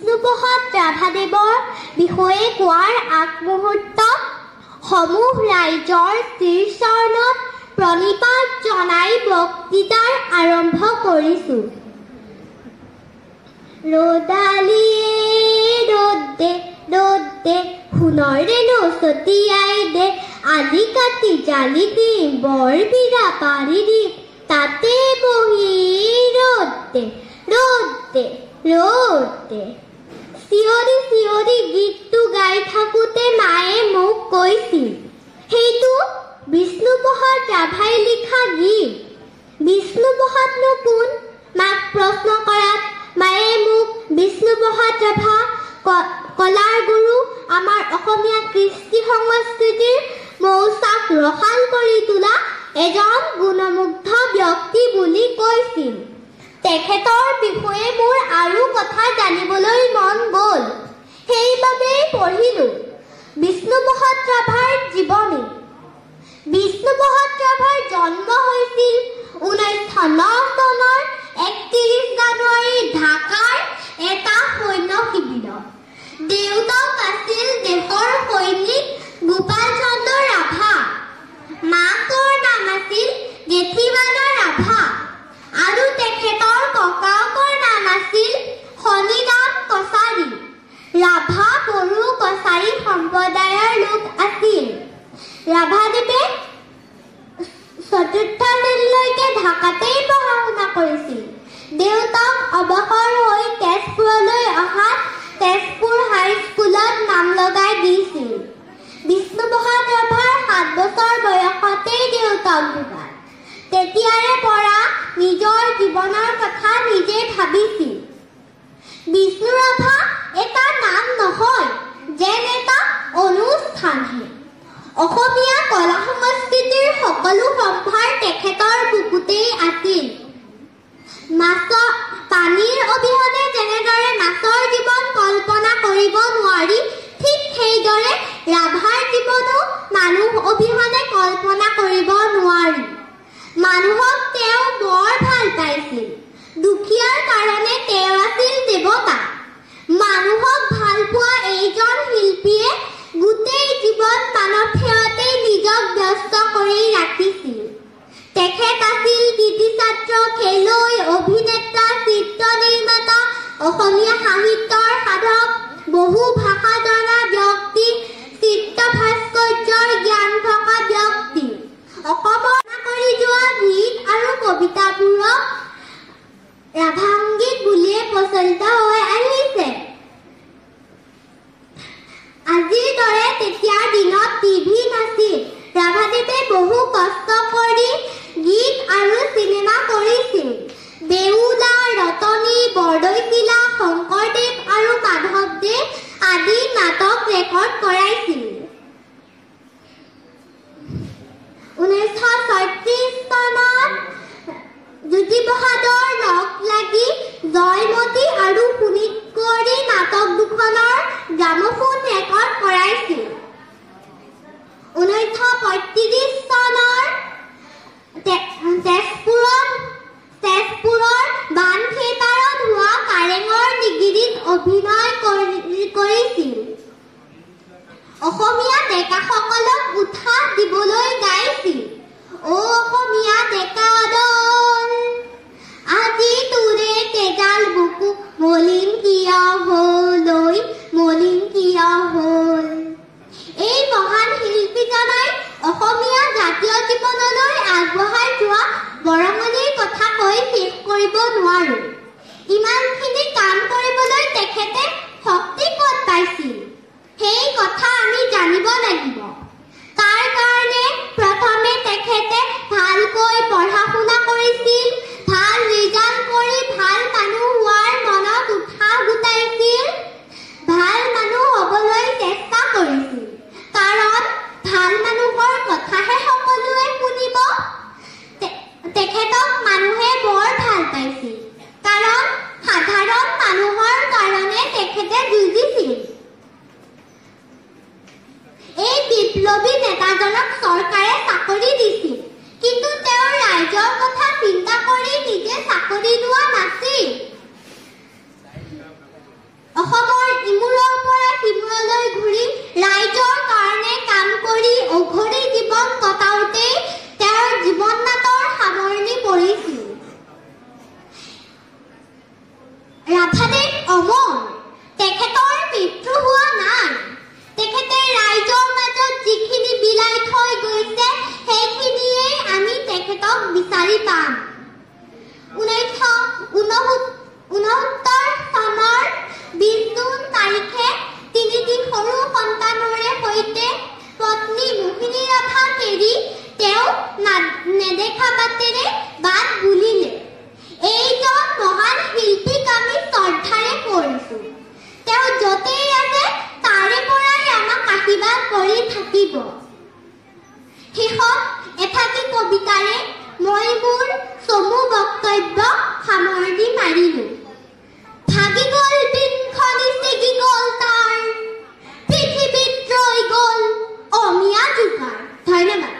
বিষ্ণুপ্ৰসাদ ৰাভাদেৱৰ বিষয়ে কোৱাৰ আগমুহূৰ্তত সমূহ ৰাইজৰ শ্ৰীচৰণত প্ৰণিপাত জনাই বক্তৃতাৰ আৰম্ভ কৰিছো। ৰ'দালিয়ে ৰ'দ দে সোণৰ ৰেণু ছটিয়াই দে, আলি কাটি জালি দিম বৰ বিৰা পাৰি দিম, তাতে বহি ৰ'দ দে চিঞৰি চিঞৰি গীতটো গাই থাকোঁতে মায়ে মোক কৈছিল, সেইটো বিষ্ণুপ্ৰসাদ ৰাভাই লিখা গীত। বিষ্ণুপ্ৰসাদনো কোন? মাক প্ৰশ্ন কৰাত মায়ে মোক বিষ্ণুপ্ৰসাদ ৰাভা কলাৰ গুৰু, আমাৰ অসমীয়া কৃষ্টি সংস্কৃতিৰ মৌচাক ৰসাল কৰি তোলা এজন গুণমুগ্ধ ব্যক্তি বুলি কৈছিল। তেখেতৰ বিষয়ে মোৰ আৰু কথা জানিবলৈ মন গ'ল, সেইবাবেই পঢ়িলো বিষ্ণুপ্ৰসাদ ৰাভাৰ জীৱনী। বিষ্ণুপ্ৰসাদ ৰাভাৰ জন্ম হৈছিল 1909 চনৰ 31 জানুৱাৰীত ঢাকাৰ এটা সৈন্য শিবিৰত। দেউতাক আছিল দেশৰ সৈনিক গোপাল চন্দ্ৰ ৰাভা, মাকৰ নাম আছিল গেথিমালা ৰাভা আৰু তেখেতৰ ককাকৰ নাম আছিল শনিৰাম কছাৰী। ৰাভা বড়ো কছাৰী সম্প্ৰদায়ৰ লোক আছিল। ৰাভাদেৱে 4ৰ্থ শ্ৰেণীলৈকে ঢাকাতেই পঢ়া শুনা কৰিছিল। দেউতাক অৱসৰ হৈ তেজপুৰলৈ অহাত তেজপুৰ হাইস্কুলত নাম লগাই দিছিল। বিষ্ণুপ্ৰসাদ ৰাভাৰ 7 বছৰ বয়সতেই দেউতাক ঢুকাল। তেতিয়াৰে পৰা নিজৰ জীৱনৰ কথা নিজে ভাবিছিল। বিষ্ণু ৰাভা এটা নাম নহয়, যেন এটা অনুষ্ঠানহে। অসমীয়া কলা সংস্কৃতিৰ সকলো সম্ভাৰ তেখেতৰ বুকুতেই আছিল। পানীৰ অবিহনে যেনেদৰে মাছৰ জীৱন কল্পনা কৰিব নোৱাৰি, ঠিক সেইদৰে ৰাভাৰ জীৱনো মানুহ অবিহনে কল্পনা কৰিব নোৱাৰি। মানুহক তেওঁ বৰ ভাল পাইছিল। দুখীয়াৰ কাৰণে তেওঁ আছিল দেৱতা। মানুহক ভাল পোৱা এইজন শিল্পীয়ে গোটেই জীৱন মানৱ সেৱাতে নিজক ব্যস্ত কৰি ৰাখিছিল। তেখেত আছিল কৃতি ছাত্ৰ, খেলুৱৈ, অভিনেতা, চিত্ৰ নিৰ্মাতা, অসমীয়া সাহিত্যৰ সাধক, বহু ভাষা জনা ব্যক্তি, চিত্ৰ ভাস্কৰ্যৰ জ্ঞান থকা ব্যক্তি। অসমৰ কৰি যোৱা গীত আৰু কবিতাবোৰক ৰাভাংগীত বুলিয়ে প্ৰচলিত হৈ আহিছে। আজিৰ দৰে তেতিয়াৰ দিনত টিভি নাছিল। ৰাভাদেৱে বহু কষ্ট কৰি গীত আৰু চিনেমা কৰিছিল। বেউলা, ৰতনী, বৰদৈচিলা, শংকৰদেৱ আৰু মাধৱদেৱ আদি নাটক ৰেকৰ্ড কৰাইছিল। 1936 চনত জ্যোতিপ্ৰসাদৰ লগ লাগি জয়মতী আৰু শোণিতপুৰী নাটক দুখনৰ গ্ৰামোফোন ৰেকৰ্ড কৰাইছিল। 1935 চনৰ তেজপুৰৰ বান থিয়েটাৰত হোৱা কাৰেঙৰ নিগিৰিত অভিনয় কৰিছিল। অসমীয়া ডেকাসকলক উৎসাহ দিবলৈ গাইছিল, অ অসমীয়া ডেকা দল, আজি তোৰে তেজাল বুকু মলিন কিয় হ'ল, মলিন কিয় হ'ল। এই মহান শিল্পীজনাই অসমীয়া জাতীয় জীৱনলৈ আগবঢ়াই যোৱা বৰঙণিৰ কথা কৈ শেষ কৰিব নোৱাৰো। ইমানখিনি কাম কৰিবলৈ তেখেতে শক্তি ক'ত পাইছিল, সেই কথা আমি জানিব লাগিব। তাৰ কাৰণে প্ৰথমে তেখেতে ভালকৈ পঢ়া শুনা কৰিছিল, ভাল ৰিজাল্ট কৰি ভাল মানুহ হোৱাৰ মনত উৎসাহ গোটাইছিল, ভাল মানুহ হ'বলৈ চেষ্টা কৰিছিল। কাৰণ ভাল মানুহৰ কথাহে সকলোৱে শুনিব। তেখেতক মানুহে বৰ ভাল পাইছিল, কাৰণ সাধাৰণ মানুহৰ কাৰণে তেখেতে যুঁজিছিল। এই বিপ্লৱী নেতাজনক চৰকাৰে চাকৰি দিছিল, কিন্তু তেওঁ ৰাইজৰ কথা চিন্তা কৰি নিজে চাকৰি লোৱা নাছিল। অসম দূৰলৈ ঘূৰি ৰাইজৰ কাৰণে কাম কৰি অঘৰী জীৱন কটাওঁতে তেওঁৰ জীৱন নাটৰ সামৰণি পৰিছিল। ৰাধাদেৱ অমৰ, তেখেতৰ মৃত্যু হোৱা নাই। তেখেতে ৰাইজৰ মাজত যিখিনি বিলাই থৈ গৈছে সেইখিনিয়েই আমি তেখেতক বিচাৰি পাম। 1969 চনৰ 20 জুন তাৰিখে তিনিটি সৰু সন্তানৰে সৈতে পত্নী মোহিনী ৰাধাক এৰি তেওঁ নেদেখা বাটেৰে বাট বুলিলে। এইজন মহান শিল্পীক আমি শ্ৰদ্ধাৰে কৰিছো। তেওঁ য'তেই আছে তাৰে পৰাই আমাক আশীৰ্বাদ কৰি থাকিব। শেষত এফাকি কবিতাৰে মই মোৰ চমু বক্তব্য সামৰণি মাৰিলো। ভাগি গ'ল বিনখনি ছিগি গ'ল তাৰ, পৃথিৱীত ৰৈ গ'ল অমিয়া জোকাৰ। ধন্যবাদ।